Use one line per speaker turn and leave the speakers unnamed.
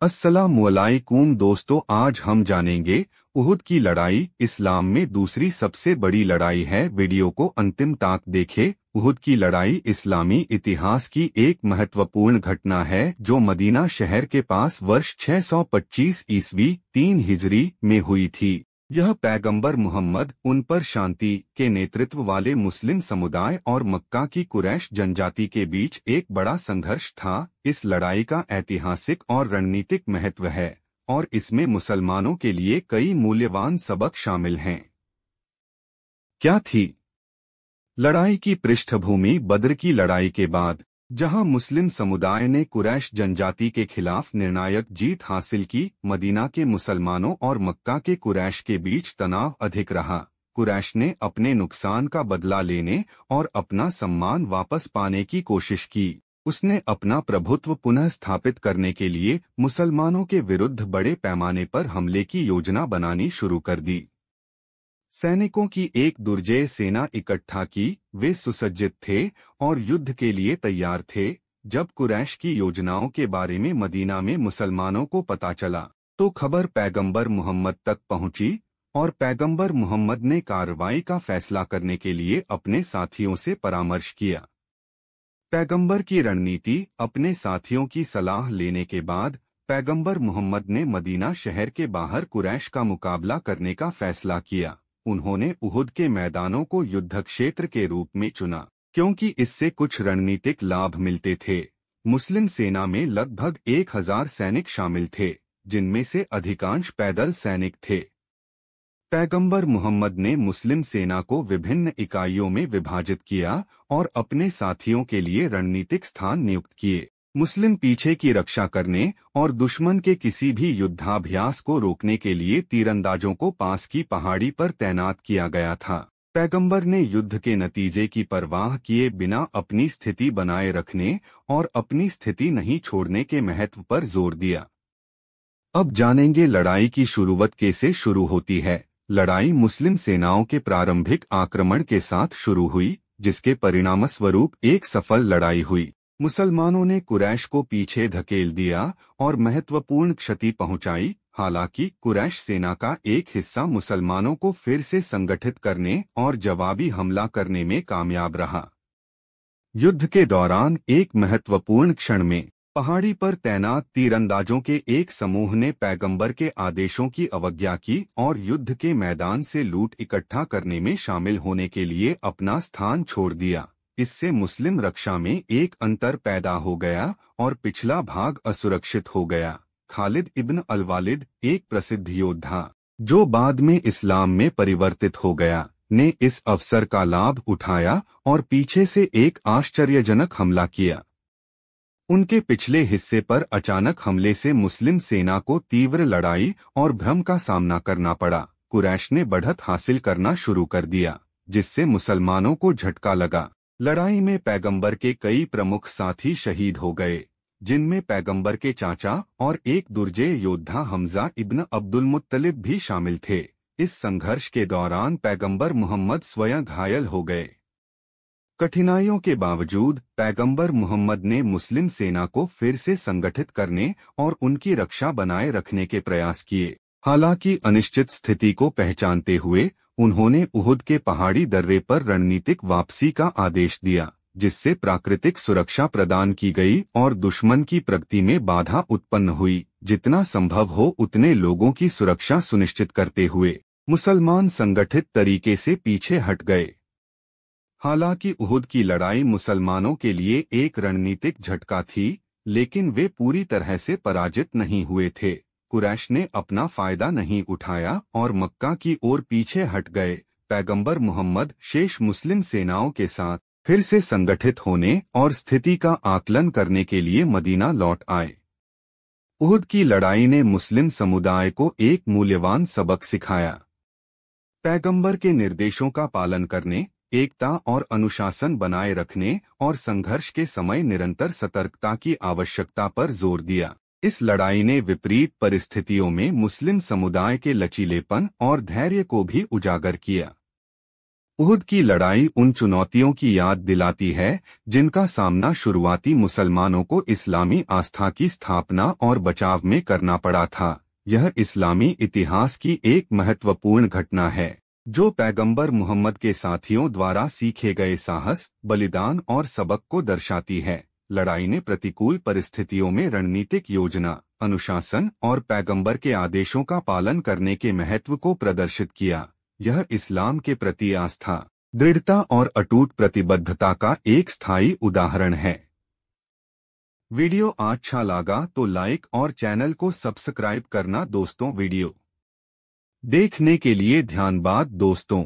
अस्सलामुअलैकुम दोस्तों, आज हम जानेंगे उहुद की लड़ाई इस्लाम में दूसरी सबसे बड़ी लड़ाई है। वीडियो को अंतिम तक देखें। उहुद की लड़ाई इस्लामी इतिहास की एक महत्वपूर्ण घटना है जो मदीना शहर के पास वर्ष 625 ईस्वी 3 हिजरी में हुई थी। यह पैगंबर मोहम्मद उन पर शांति के नेतृत्व वाले मुस्लिम समुदाय और मक्का की कुरैश जनजाति के बीच एक बड़ा संघर्ष था। इस लड़ाई का ऐतिहासिक और रणनीतिक महत्व है और इसमें मुसलमानों के लिए कई मूल्यवान सबक शामिल हैं। क्या थी लड़ाई की पृष्ठभूमि? बद्र की लड़ाई के बाद जहां मुस्लिम समुदाय ने कुरैश जनजाति के खिलाफ निर्णायक जीत हासिल की, मदीना के मुसलमानों और मक्का के कुरैश के बीच तनाव अधिक रहा। कुरैश ने अपने नुकसान का बदला लेने और अपना सम्मान वापस पाने की कोशिश की। उसने अपना प्रभुत्व पुनः स्थापित करने के लिए मुसलमानों के विरुद्ध बड़े पैमाने पर हमले की योजना बनानी शुरू कर दी। सैनिकों की एक दुर्जय सेना इकट्ठा की। वे सुसज्जित थे और युद्ध के लिए तैयार थे। जब कुरैश की योजनाओं के बारे में मदीना में मुसलमानों को पता चला तो खबर पैगंबर मोहम्मद तक पहुंची और पैगंबर मोहम्मद ने कार्रवाई का फैसला करने के लिए अपने साथियों से परामर्श किया। पैगंबर की रणनीति। अपने साथियों की सलाह लेने के बाद पैगंबर मोहम्मद ने मदीना शहर के बाहर कुरैश का मुकाबला करने का फैसला किया। उन्होंने उहुद के मैदानों को युद्ध क्षेत्र के रूप में चुना क्योंकि इससे कुछ रणनीतिक लाभ मिलते थे। मुस्लिम सेना में लगभग 1000 सैनिक शामिल थे, जिनमें से अधिकांश पैदल सैनिक थे। पैगंबर मोहम्मद ने मुस्लिम सेना को विभिन्न इकाइयों में विभाजित किया और अपने साथियों के लिए रणनीतिक स्थान नियुक्त किए। मुस्लिम पीछे की रक्षा करने और दुश्मन के किसी भी युद्धाभ्यास को रोकने के लिए तीरंदाजों को पास की पहाड़ी पर तैनात किया गया था। पैगंबर ने युद्ध के नतीजे की परवाह किए बिना अपनी स्थिति बनाए रखने और अपनी स्थिति नहीं छोड़ने के महत्व पर जोर दिया। अब जानेंगे लड़ाई की शुरुआत कैसे शुरू होती है। लड़ाई मुस्लिम सेनाओं के प्रारंभिक आक्रमण के साथ शुरू हुई, जिसके परिणामस्वरूप एक सफल लड़ाई हुई। मुसलमानों ने कुरैश को पीछे धकेल दिया और महत्वपूर्ण क्षति पहुंचाई। हालांकि कुरैश सेना का एक हिस्सा मुसलमानों को फिर से संगठित करने और जवाबी हमला करने में कामयाब रहा। युद्ध के दौरान एक महत्वपूर्ण क्षण में पहाड़ी पर तैनात तीरंदाजों के एक समूह ने पैगंबर के आदेशों की अवज्ञा की और युद्ध के मैदान से लूट इकट्ठा करने में शामिल होने के लिए अपना स्थान छोड़ दिया। इससे मुस्लिम रक्षा में एक अंतर पैदा हो गया और पिछला भाग असुरक्षित हो गया। खालिद इब्न अल-वालिद, एक प्रसिद्ध योद्धा जो बाद में इस्लाम में परिवर्तित हो गया, ने इस अवसर का लाभ उठाया और पीछे से एक आश्चर्यजनक हमला किया। उनके पिछले हिस्से पर अचानक हमले से मुस्लिम सेना को तीव्र लड़ाई और भ्रम का सामना करना पड़ा। कुरैश ने बढ़त हासिल करना शुरू कर दिया, जिससे मुसलमानों को झटका लगा। लड़ाई में पैगंबर के कई प्रमुख साथी शहीद हो गए, जिनमें पैगंबर के चाचा और एक दुर्जय योद्धा हमजा इब्न अब्दुल मुत्तलिब भी शामिल थे। इस संघर्ष के दौरान पैगंबर मोहम्मद स्वयं घायल हो गए। कठिनाइयों के बावजूद पैगंबर मोहम्मद ने मुस्लिम सेना को फिर से संगठित करने और उनकी रक्षा बनाए रखने के प्रयास किए। हालांकि अनिश्चित स्थिति को पहचानते हुए उन्होंने उहुद के पहाड़ी दर्रे पर रणनीतिक वापसी का आदेश दिया, जिससे प्राकृतिक सुरक्षा प्रदान की गई और दुश्मन की प्रगति में बाधा उत्पन्न हुई। जितना संभव हो उतने लोगों की सुरक्षा सुनिश्चित करते हुए मुसलमान संगठित तरीके से पीछे हट गए। हालांकि उहुद की लड़ाई मुसलमानों के लिए एक रणनीतिक झटका थी, लेकिन वे पूरी तरह से पराजित नहीं हुए थे। कुरैश ने अपना फायदा नहीं उठाया और मक्का की ओर पीछे हट गए। पैगंबर मोहम्मद शेष मुस्लिम सेनाओं के साथ फिर से संगठित होने और स्थिति का आकलन करने के लिए मदीना लौट आए। उहुद की लड़ाई ने मुस्लिम समुदाय को एक मूल्यवान सबक सिखाया। पैगंबर के निर्देशों का पालन करने, एकता और अनुशासन बनाए रखने और संघर्ष के समय निरंतर सतर्कता की आवश्यकता पर जोर दिया। इस लड़ाई ने विपरीत परिस्थितियों में मुस्लिम समुदाय के लचीलेपन और धैर्य को भी उजागर किया। उहुद की लड़ाई उन चुनौतियों की याद दिलाती है जिनका सामना शुरुआती मुसलमानों को इस्लामी आस्था की स्थापना और बचाव में करना पड़ा था। यह इस्लामी इतिहास की एक महत्वपूर्ण घटना है जो पैगंबर मोहम्मद के साथियों द्वारा सीखे गए साहस, बलिदान और सबक को दर्शाती है। लड़ाई ने प्रतिकूल परिस्थितियों में रणनीतिक योजना, अनुशासन और पैगंबर के आदेशों का पालन करने के महत्व को प्रदर्शित किया। यह इस्लाम के प्रति आस्था, दृढ़ता और अटूट प्रतिबद्धता का एक स्थायी उदाहरण है। वीडियो अच्छा लगा तो लाइक और चैनल को सब्सक्राइब करना दोस्तों। वीडियो देखने के लिए धन्यवाद दोस्तों।